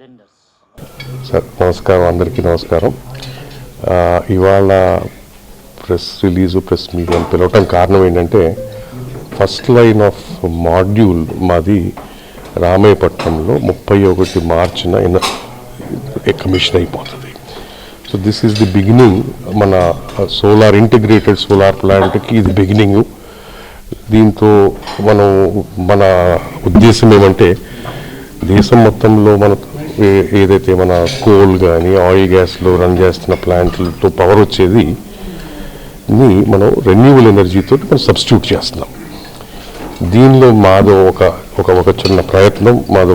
tenders. Sir నమస్కారం, అందరికీ నమస్కారం. ఇవాళ ప్రెస్ మీట్ అని పిలవటం కారణం ఏంటంటే ఫస్ట్ లైన్ ఆఫ్ మాడ్యూల్ మాది రామయ్యపట్నంలో 31 మార్చిన కమిషన్ అయిపోతుంది. So this is the beginning. మన ఇంటిగ్రేటెడ్ సోలార్ ప్లాంట్కి ఇది బిగినింగ్. దీంతో మన ఉద్దేశం ఏమంటే దేశం మొత్తంలో ఏదైతే మన కోల్ కానీ ఆయిల్ గ్యాస్లో రన్ చేస్తున్న ప్లాంట్లతో పవర్ వచ్చేది మనం రెన్యూవల్ ఎనర్జీతో మనం సబ్స్టిట్యూట్ చేస్తున్నాం. దీనిలో మాదో ఒక చిన్న ప్రయత్నం, మాదో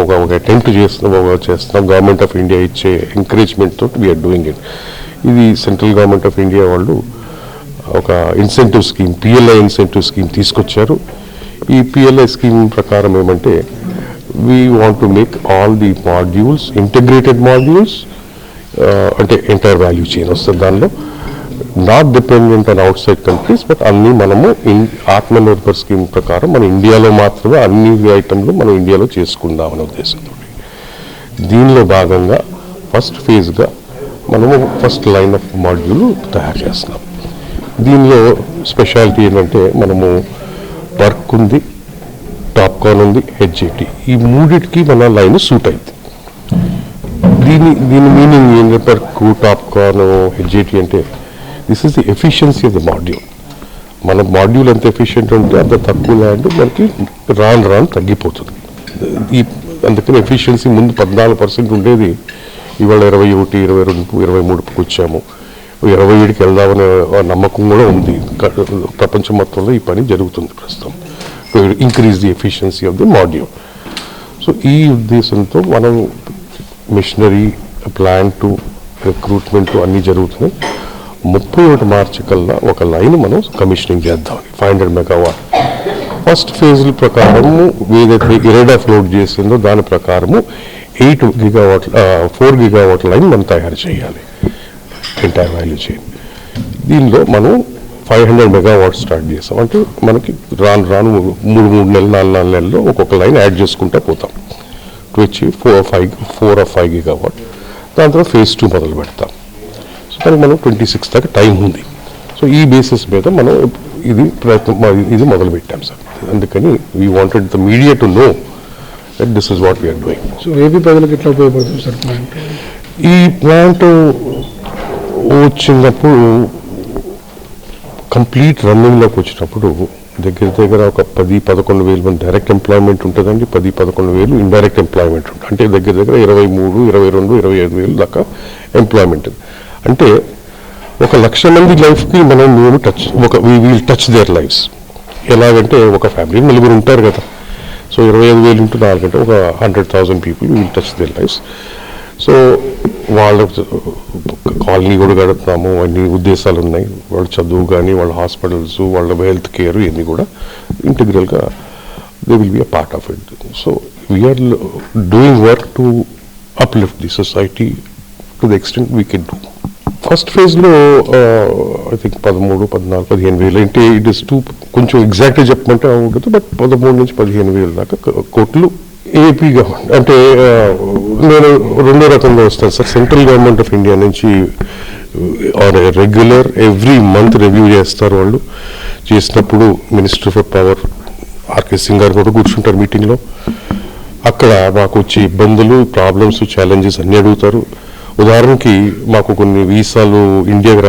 ఒక అటెంప్ట్ చేస్తున్నాం. గవర్నమెంట్ ఆఫ్ ఇండియా ఇచ్చే ఎంకరేజ్మెంట్ తోటి వీఆర్ డూయింగ్ ఇట్. ఇది సెంట్రల్ గవర్నమెంట్ ఆఫ్ ఇండియా వాళ్ళు ఒక incentive scheme, PLI incentive scheme తీసుకొచ్చారు. ఈ పిఎల్ఐ స్కీమ్ ప్రకారం ఏమంటే we want to make all the modules integrated modules, అంటే ఎంటైర్ వాల్యూ చైన్ వస్తుంది దానిలో, not dependent on out side countries, but అన్నీ మనము ఆత్మనిర్భర్ స్కీమ్ ప్రకారం మన ఇండియాలో మాత్రమే అన్ని ఐటమ్లు మనం ఇండియాలో చేసుకుందాం అనే ఉద్దేశంతో దీనిలో భాగంగా ఫస్ట్ ఫేజ్గా మనము ఫస్ట్ లైన్ ఆఫ్ మాడ్యూల్ తయారు చేస్తున్నాం. దీనిలో స్పెషాలిటీ ఏంటంటే మనము వర్క్ ఉంది, టాప్కాన్ ఉంది, హెచ్జేటీ, ఈ మూడింటికి మన లైన్ సూట్ అయింది. దీని మీనింగ్ ఏంటంటే వర్క్, టాప్కాన్, హెచ్జేటీ అంటే this is the efficiency of the module. మన మాడ్యూల్ ఎంత ఎఫిషియెంట్ ఉంటే అంత తక్కువ ల్యాండ్ మనకి రాను తగ్గిపోతుంది. అందుకని ఎఫిషియన్సీ ముందు 14% ఉండేది, ఇవాళ 21, 22, 23కి వచ్చాము. 27కి వెళ్దామనే నమ్మకం కూడా ఉంది. ప్రపంచం మొత్తంలో ఈ పని జరుగుతుంది ప్రస్తుతం, to increase the efficiency of the module. So ఈ ఉద్దేశంతో మనం మిషనరీ, ప్లాంటు, రిక్రూట్మెంట్ అన్నీ జరుగుతున్నాయి. 31 మార్చి కల్లా ఒక లైన్ మనం కమిషనింగ్ చేద్దాం, 500 మెగావాట్. ఫస్ట్ ఫేజ్ ప్రకారము ఏదైతే ఇరెడాఫ్ లోడ్ చేసిందో దాని ప్రకారము 4 గిగావాట్ లైన్ మనం తయారు చేయాలి, ఎంటైర్ వాల్యూ చైన్. దీనిలో మనం 500 మెగావాట్ స్టార్ట్ చేస్తాం. అంటే మనకి రాను 3 నెలలు 4 నెలల్లో ఒక్కొక్క లైన్ యాడ్ చేసుకుంటూ పోతాం టు వచ్చి 4 or 5 గిగావాట్. దాని తర్వాత ఫేజ్ 2 మొదలు పెడతాం. సో దానికి మనం 26 దాకా టైం ఉంది. సో ఈ బేసిస్ మీద మనం ఇది మొదలు పెట్టాం సార్. అందుకని we wanted the media to know that this is what we are doing. So AP ప్రజలకు ఎట్లా ఉపయోగపడుతుంది సార్ ప్లాంట్? ఈ ప్లాంట్ వచ్చినప్పుడు కంప్లీట్ రన్నింగ్లోకి వచ్చినప్పుడు దగ్గర ఒక 10-11 వేలు మంది డైరెక్ట్ ఎంప్లాయ్మెంట్ ఉంటుందండి, 10-11 వేలు ఇండైరెక్ట్ ఎంప్లాయ్మెంట్ ఉంటుంది. అంటే దగ్గర 23, 22, 27 వేలు దాకా ఎంప్లాయ్మెంట్. అంటే 1,00,000 మంది లైఫ్కి మేము టచ్ దేర్ లైఫ్స్. ఎలాగంటే ఒక ఫ్యామిలీ 4 ఉంటారు కదా, సో 25,000 into 4 అంటే ఒక 100,000 people will touch there lifes. So వాళ్ళ కాలనీ కూడా గడుపుతాము, అన్ని ఉద్దేశాలు ఉన్నాయి. వాళ్ళ చదువు కానీ, వాళ్ళ హాస్పిటల్స్, వాళ్ళ హెల్త్ కేర్ ఇవన్నీ కూడా ఇంటిగ్రల్గా they will be a part of it. So we're doing work to uplift the society to the extent we can do. First ఫేజ్లో ఐ థింక్ 13, 14, 15 వేలు. అంటే ఇట్ ఇస్ కొంచెం ఎగ్జాక్ట్గా చెప్పమంటే ఉంటుంది, బట్ 13 నుంచి 15 వేలు దాకా కోట్లు ఏపీ గవర్నమెంట్. అంటే నేను 2 రకంగా వస్తాను sir. Central government of India నుంచి రెగ్యులర్ ఎవ్రీ మంత్ రివ్యూ చేస్తారు. వాళ్ళు చేసినప్పుడు minister for power R K Singh garu కూడా కూర్చుంటారు మీటింగ్లో. అక్కడ మాకు వచ్చే ఇబ్బందులు, ప్రాబ్లమ్స్, ఛాలెంజెస్ అన్నీ అడుగుతారు. ఉదాహరణకి మాకు కొన్ని వీసాలు ఇండియాకి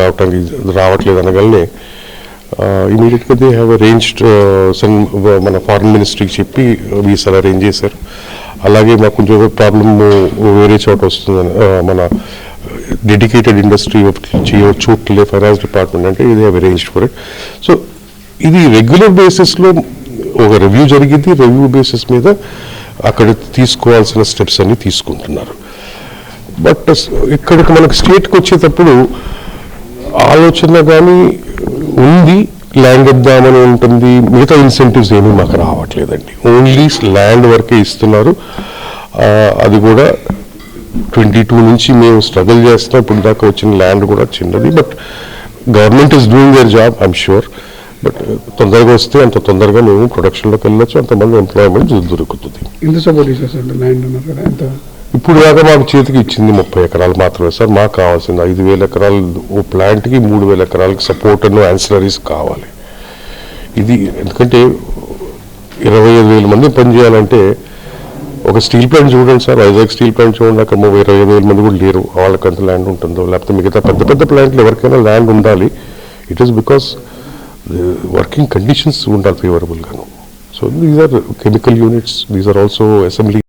రావట్లేదు అనగానే ఇమీడియట్గా దే హ్యావ్ అరేంజ్డ్ మన ఫారిన్ మినిస్ట్రీకి చెప్పి వీసాలు అరేంజ్ చేశారు. అలాగే మాకు కొంచెం ప్రాబ్లమ్ వేరే చోట వస్తుందని మన డెడికేటెడ్ ఇండస్ట్రీ చోట్లే ఫైనాన్స్ డిపార్ట్మెంట్ అంటే ఇది have arranged for it. So ఇది రెగ్యులర్ బేసిస్లో ఒక రివ్యూ జరిగింది. రివ్యూ బేసిస్ మీద అక్కడ తీసుకోవాల్సిన స్టెప్స్ అన్ని తీసుకుంటున్నారు. బట్ ఇక్కడికి మనకు స్టేట్కి వచ్చేటప్పుడు ఆలోచన కానీ ఉంది, ల్యాండ్ ఇద్దామని ఉంటుంది. మిగతా ఇన్సెంటివ్స్ ఏమీ మాకు రావట్లేదండి. ఓన్లీ ల్యాండ్ వరకే ఇస్తున్నారు. అది కూడా 22 నుంచి మేము స్ట్రగుల్ చేస్తున్నాం. ఇప్పుడు దాకా వచ్చిన ల్యాండ్ కూడా చిన్నది. But government is doing their job, I'm sure. But తొందరగా వస్తే అంత తొందరగా మేము ప్రొడక్షన్లోకి వెళ్ళొచ్చు, అంతమంది ఎంప్లాయ్మెంట్ దొరుకుతుంది. ఎంత సపోర్ట్ చేస్తారు ల్యాండ్ అన్నారు కదా, ఎంత ఇప్పుడు దాకా మాకు చేతికి ఇచ్చింది 30 ఎకరాలు మాత్రమే సార్. మాకు కావాల్సింది 5,000 ఎకరాలు ఓ ప్లాంట్కి 3,000 ఎకరాలకి సపోర్ట్ అండ్ యాన్సిలరీస్ కావాలి. ఇది ఎందుకంటే 25,000 మంది పనిచేయాలంటే ఒక స్టీల్ ప్లాంట్ చూడండి సార్, వైజాగ్ స్టీల్ ప్లాంట్ చూడండి, అక్కడ 25,000 మంది కూడా లేరు. వాళ్ళకి అంత ల్యాండ్ ఉంటుందో, లేకపోతే మిగతా పెద్ద పెద్ద ప్లాంట్లు ఎవరికైనా ల్యాండ్ ఉండాలి. It is because working conditions ఉండాలి ఫేవరబుల్గాను. So these are chemical units, these are also assembly